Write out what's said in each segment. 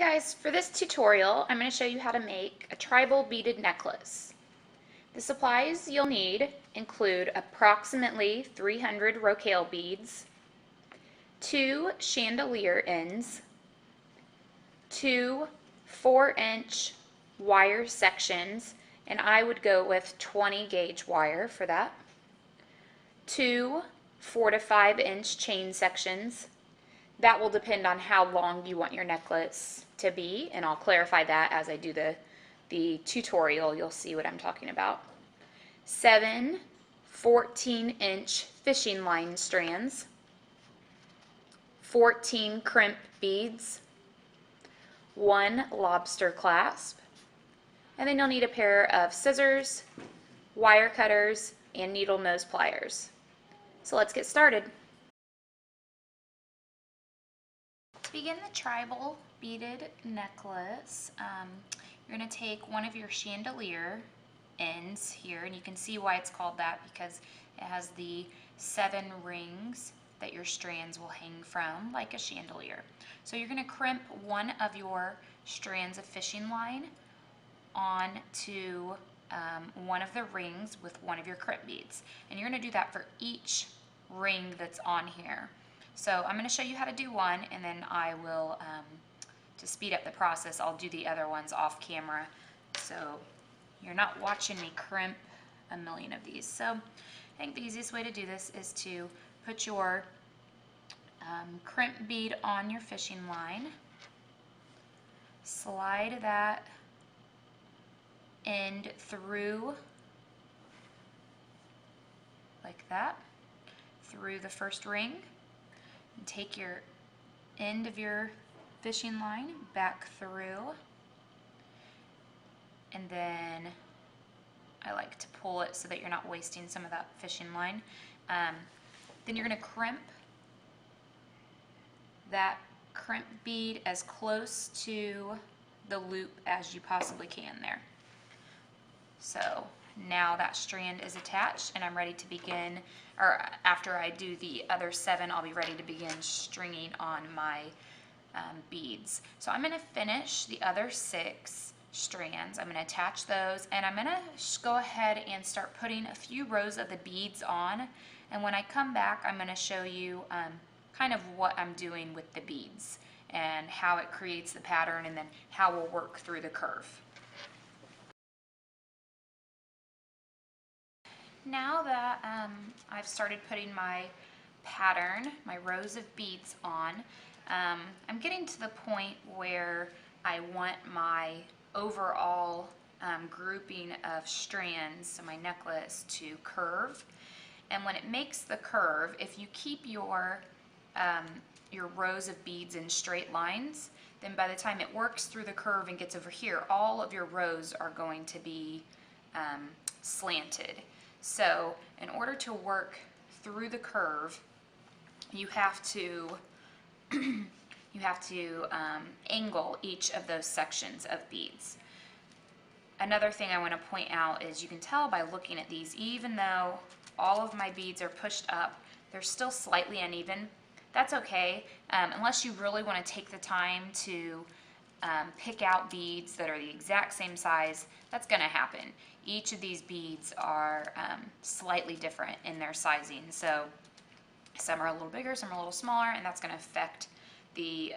guys, for this tutorial I'm going to show you how to make a tribal beaded necklace. The supplies you'll need include approximately 300 rocaille beads, 2 chandelier ends, 2 4-inch wire sections, and I would go with 20 gauge wire for that, 2 4 to 5-inch chain sections. That will depend on how long you want your necklace to be, and I'll clarify that as I do the tutorial. You'll see what I'm talking about. 7 14-inch fishing line strands, 14 crimp beads, 1 lobster clasp, and then you'll need a pair of scissors, wire cutters, and needle nose pliers. So let's get started. To begin the tribal beaded necklace, you're going to take one of your chandelier ends here, and you can see why it's called that because it has the 7 rings that your strands will hang from, like a chandelier. So you're going to crimp one of your strands of fishing line onto one of the rings with one of your crimp beads, and you're going to do that for each ring that's on here. So I'm going to show you how to do one, and then I will, to speed up the process, I'll do the other ones off camera, so you're not watching me crimp a million of these. So I think the easiest way to do this is to put your crimp bead on your fishing line, slide that end through like that, through the first ring. And take your end of your fishing line back through, and then I like to pull it so that you're not wasting some of that fishing line. Then you're going to crimp that crimp bead as close to the loop as you possibly can there. So now that strand is attached, and I'm ready to begin, or after I do the other 7, I'll be ready to begin stringing on my beads. So I'm going to finish the other 6 strands. I'm going to attach those, and I'm going to go ahead and start putting a few rows of the beads on, and when I come back I'm going to show you kind of what I'm doing with the beads and how it creates the pattern, and then how we'll work through the curve. Now that I've started putting my pattern, my rows of beads on, I'm getting to the point where I want my overall grouping of strands, so my necklace, to curve. And when it makes the curve, if you keep your rows of beads in straight lines, then by the time it works through the curve and gets over here, all of your rows are going to be slanted. So in order to work through the curve, you have to angle each of those sections of beads. Another thing I want to point out is you can tell by looking at these, even though all of my beads are pushed up, they're still slightly uneven. That's okay, unless you really want to take the time to pick out beads that are the exact same size. That's going to happen. Each of these beads are slightly different in their sizing, so some are a little bigger, some are a little smaller, and that's going to affect the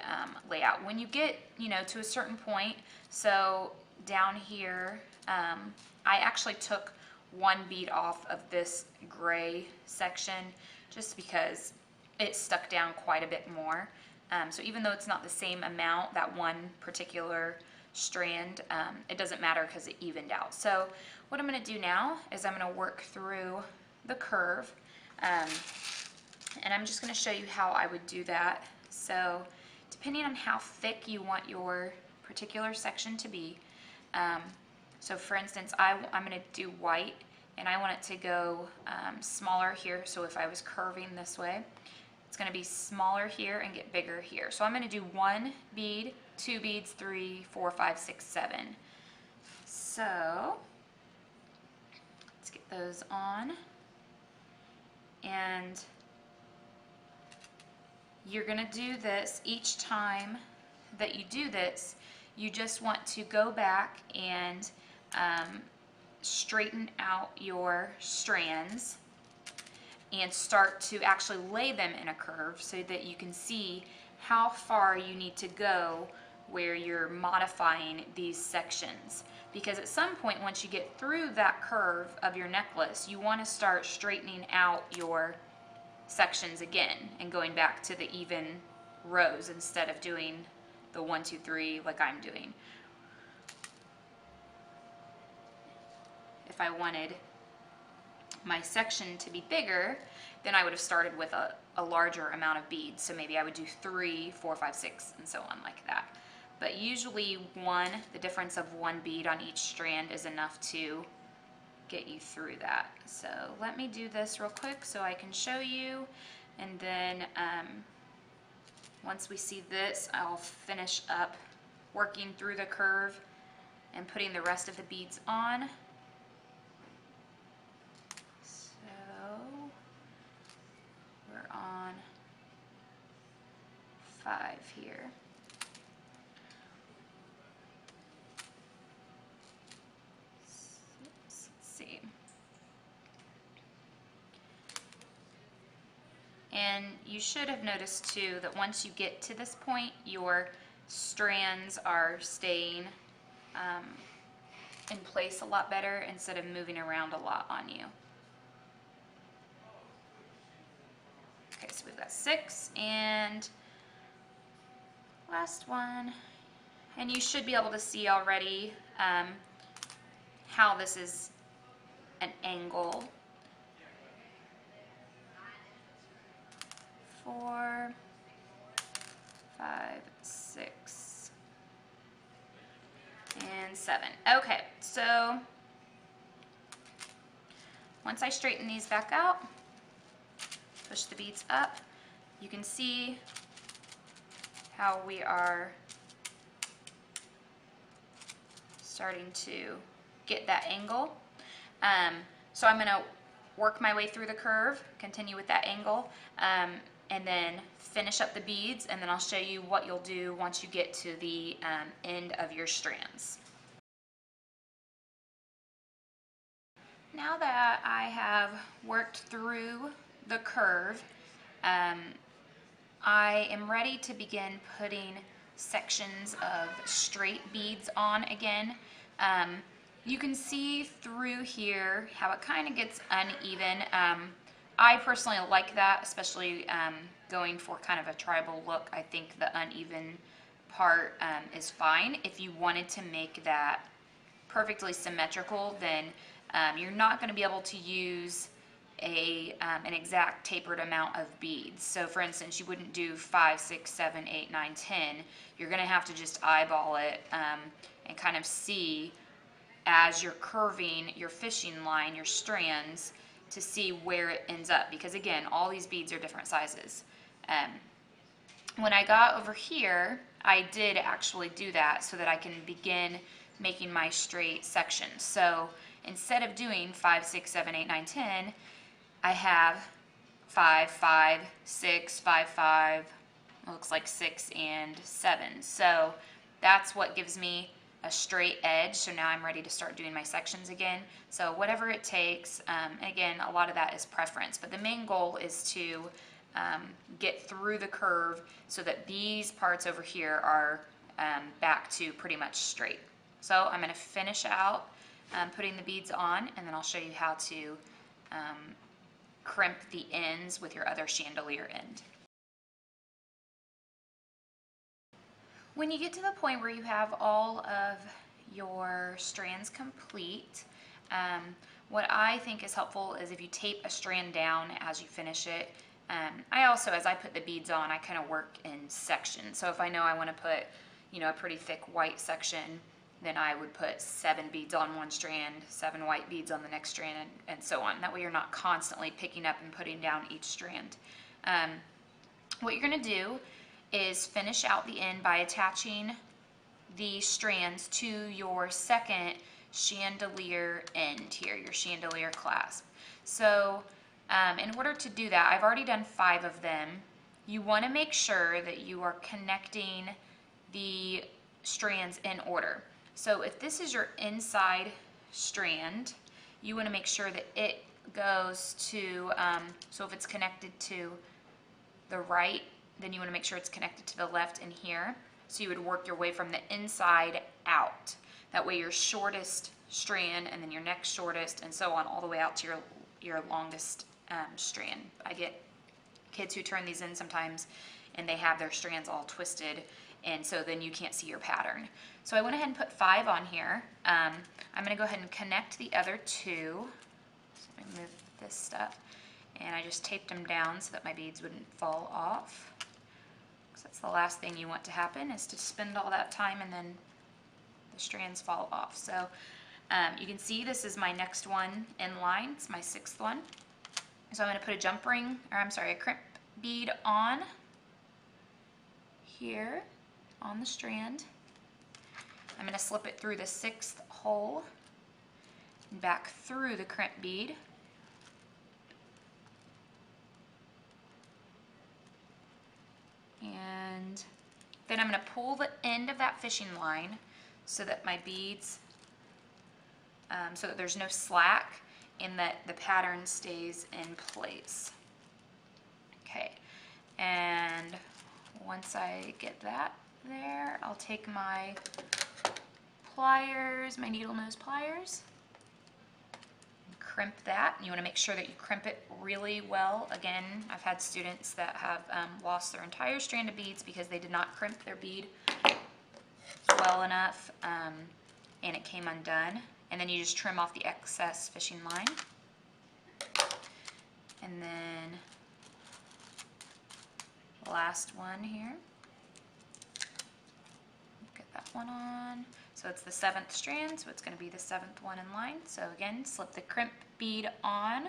layout. When you get, to a certain point, so down here, I actually took one bead off of this gray section just because it stuck down quite a bit more. So even though it's not the same amount, that one particular strand, it doesn't matter because it evened out. So what I'm going to do now is I'm going to work through the curve, and I'm just going to show you how I would do that. So depending on how thick you want your particular section to be, so for instance, I'm going to do white, and I want it to go smaller here. So if I was curving this way, it's going to be smaller here and get bigger here. So I'm going to do 1 bead, 2 beads, 3, 4, 5, 6, 7. So let's get those on. And you're going to do this each time that you do this, you just want to go back and straighten out your strands and start to actually lay them in a curve so that you can see how far you need to go where you're modifying these sections. Because at some point, once you get through that curve of your necklace, you want to start straightening out your sections again and going back to the even rows instead of doing the 1, 2, 3 like I'm doing. If I wanted my section to be bigger, then I would have started with a larger amount of beads. So maybe I would do 3, 4, 5, 6, and so on like that. But usually the difference of 1 bead on each strand is enough to get you through that. So let me do this real quick so I can show you, and then once we see this, I'll finish up working through the curve and putting the rest of the beads on. So we're on 5 here. Let's see. And you should have noticed too that once you get to this point, your strands are staying in place a lot better instead of moving around a lot on you. Okay, so we've got 6 and last one. And you should be able to see already how this is an angle. 4, 5, 6, and 7. Okay, so once I straighten these back out, push the beads up, you can see how we are starting to get that angle. So I'm going to work my way through the curve, continue with that angle, and then finish up the beads, and then I'll show you what you'll do once you get to the end of your strands. Now that I have worked through the curve, I am ready to begin putting sections of straight beads on again. You can see through here how it kind of gets uneven. I personally like that, especially going for kind of a tribal look. I think the uneven part is fine. If you wanted to make that perfectly symmetrical, then you're not going to be able to use an exact tapered amount of beads. So for instance, you wouldn't do 5, 6, 7, 8, 9, 10. You're going to have to just eyeball it and kind of see as you're curving your fishing line, your strands, to see where it ends up, because again, all these beads are different sizes. When I got over here, I did actually do that so that I can begin making my straight sections. So instead of doing 5, 6, 7, 8, 9, 10, I have 5, 5, 6, 5, 5, it looks like 6 and 7. So that's what gives me a straight edge. So now I'm ready to start doing my sections again. So whatever it takes, again, a lot of that is preference, but the main goal is to get through the curve so that these parts over here are back to pretty much straight. So I'm going to finish out putting the beads on, and then I'll show you how to crimp the ends with your other chandelier end. When you get to the point where you have all of your strands complete, what I think is helpful is if you tape a strand down as you finish it. I also, as I put the beads on, I kind of work in sections. So if I know I want to put, a pretty thick white section, then I would put 7 beads on one strand, 7 white beads on the next strand, and so on. That way you're not constantly picking up and putting down each strand. What you're going to do is finish out the end by attaching the strands to your second chandelier end here, your chandelier clasp. So in order to do that, I've already done 5 of them. You want to make sure that you are connecting the strands in order. So if this is your inside strand, you want to make sure that it goes to, so if it's connected to the right, then you want to make sure it's connected to the left in here. So you would work your way from the inside out. That way your shortest strand, and then your next shortest, and so on, all the way out to your longest strand. I get kids who turn these in sometimes and they have their strands all twisted, and so then you can't see your pattern. So I went ahead and put 5 on here. I'm going to go ahead and connect the other 2. So let me move this stuff. And I just taped them down so that my beads wouldn't fall off. Because that's the last thing you want to happen, is to spend all that time and then the strands fall off. So you can see this is my next one in line. It's my 6th one. So I'm going to put a jump ring, or I'm sorry, a crimp bead on here on the strand. I'm going to slip it through the 6th hole and back through the crimp bead. And then I'm going to pull the end of that fishing line so that my beads, so that there's no slack and that the pattern stays in place. Okay, and once I get that there, I'll take my pliers, my needle nose pliers, and crimp that. And you want to make sure that you crimp it really well. Again, I've had students that have lost their entire strand of beads because they did not crimp their bead well enough, and it came undone. And then you just trim off the excess fishing line. And then last one here. Get that one on. So it's the 7th strand, so it's going to be the 7th one in line. So again, slip the crimp bead on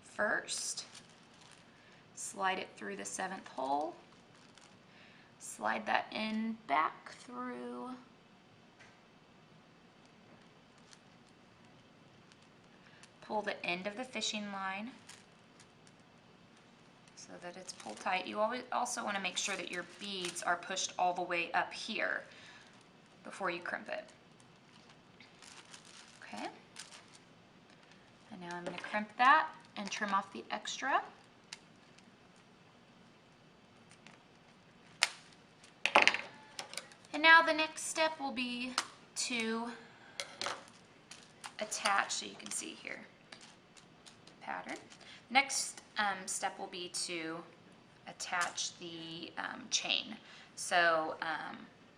first. Slide it through the 7th hole. Slide that in back through. Pull the end of the fishing line so that it's pulled tight. You always also want to make sure that your beads are pushed all the way up here before you crimp it. Okay. And now I'm going to crimp that and trim off the extra. And now the next step will be to attach, so you can see here, pattern. Next step will be to attach the chain. So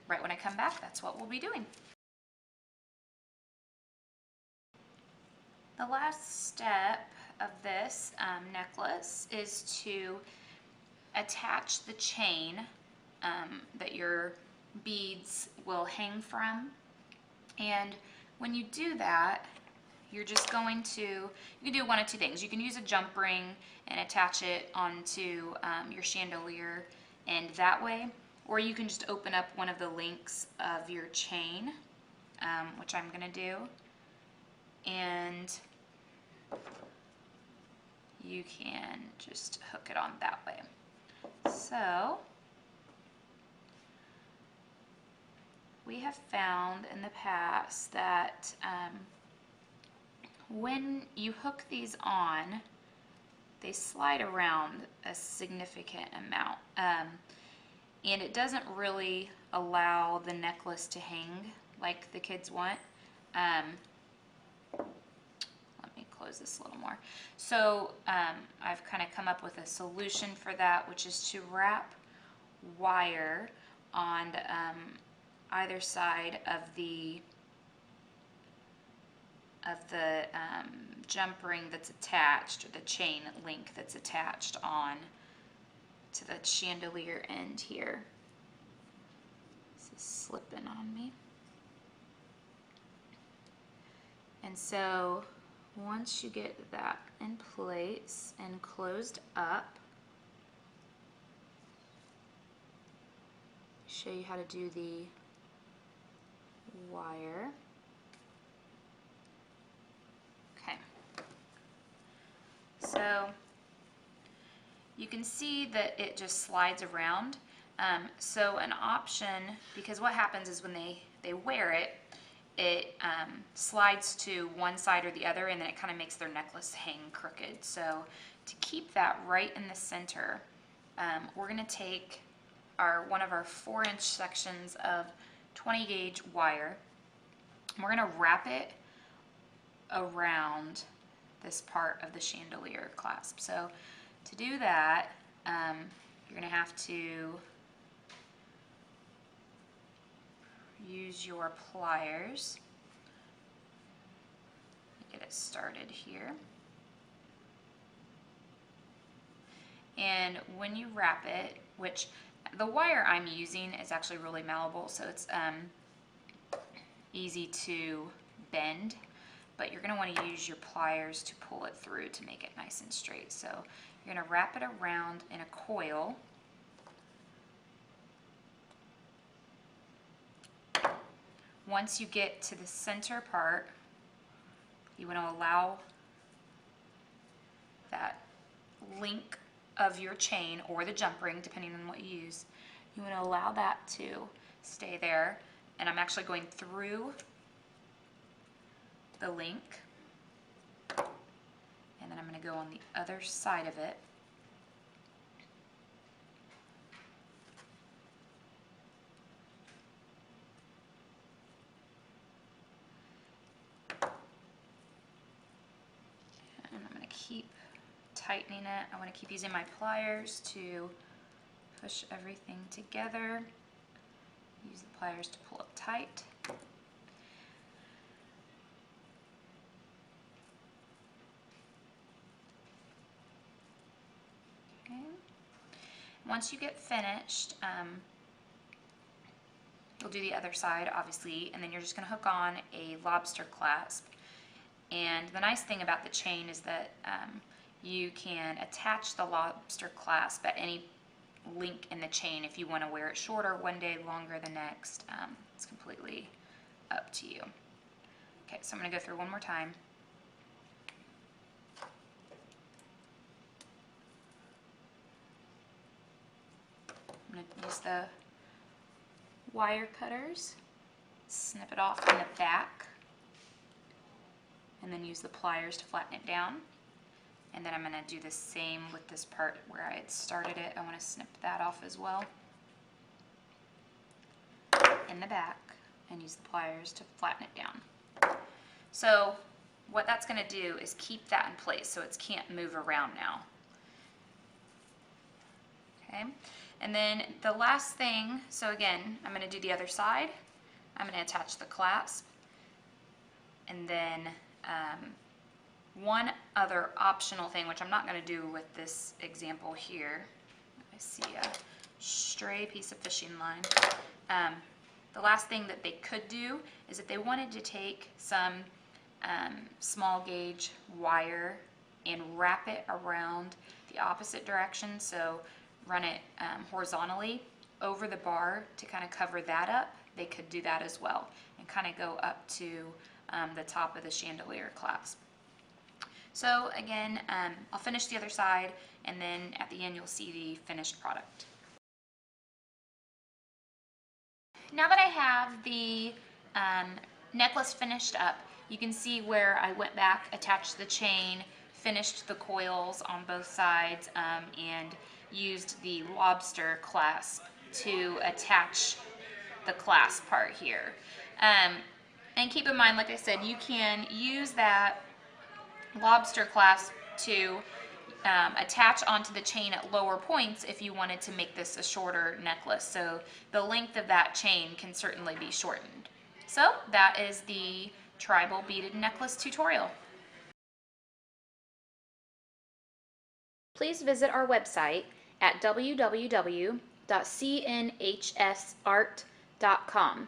right when I come back, that's what we'll be doing. The last step of this necklace is to attach the chain that your beads will hang from. And when you do that, you're just going to, you can do one of two things. You can use a jump ring and attach it onto your chandelier and that way, or you can just open up one of the links of your chain, which I'm going to do, and you can just hook it on that way. So we have found in the past that when you hook these on, they slide around a significant amount, and it doesn't really allow the necklace to hang like the kids want. Let me close this a little more. So I've kind of come up with a solution for that, which is to wrap wire on either side of the jump ring that's attached, or the chain link that's attached on to the chandelier end here. This is slipping on me. And so once you get that in place and closed up, show you how to do the wire. Okay. So you can see that it just slides around. So an option, because what happens is when they wear it, it slides to one side or the other, and then it kind of makes their necklace hang crooked. So to keep that right in the center, we're going to take one of our 4-inch sections of 20 gauge wire. And we're going to wrap it around this part of the chandelier clasp. So to do that, you're going to have to use your pliers. Get it started here. And when you wrap it, which the wire I'm using is actually really malleable, so it's easy to bend, but you're going to want to use your pliers to pull it through to make it nice and straight. So you're going to wrap it around in a coil. Once you get to the center part, you want to allow that link of your chain or the jump ring, depending on what you use, you want to allow that to stay there. And I'm actually going through the link, and then I'm going to go on the other side of it. And I'm going to keep tightening it. I want to keep using my pliers to push everything together. Use the pliers to pull it tight. Okay. Once you get finished, you'll do the other side, obviously, and then you're just going to hook on a lobster clasp. And the nice thing about the chain is that you can attach the lobster clasp at any link in the chain if you want to wear it shorter one day, longer the next. It's completely up to you. Okay, so I'm going to go through one more time. I'm going to use the wire cutters, snip it off in the back, and then use the pliers to flatten it down. And then I'm going to do the same with this part where I had started it. I want to snip that off as well in the back and use the pliers to flatten it down. So what that's going to do is keep that in place so it can't move around now. Okay, and then the last thing, so again, I'm going to do the other side. I'm going to attach the clasp, and then one other optional thing, which I'm not going to do with this example here. I see a stray piece of fishing line. The last thing that they could do is if they wanted to take some small gauge wire and wrap it around the opposite direction, so run it horizontally over the bar to kind of cover that up, they could do that as well and kind of go up to the top of the chandelier clasp. So again, I'll finish the other side, and then at the end you'll see the finished product. Now that I have the necklace finished up, you can see where I went back, attached the chain, finished the coils on both sides, and used the lobster clasp to attach the clasp part here. And keep in mind, like I said, you can use that lobster clasp to attach onto the chain at lower points if you wanted to make this a shorter necklace. So the length of that chain can certainly be shortened. So that is the tribal beaded necklace tutorial. Please visit our website at www.cnhsart.com.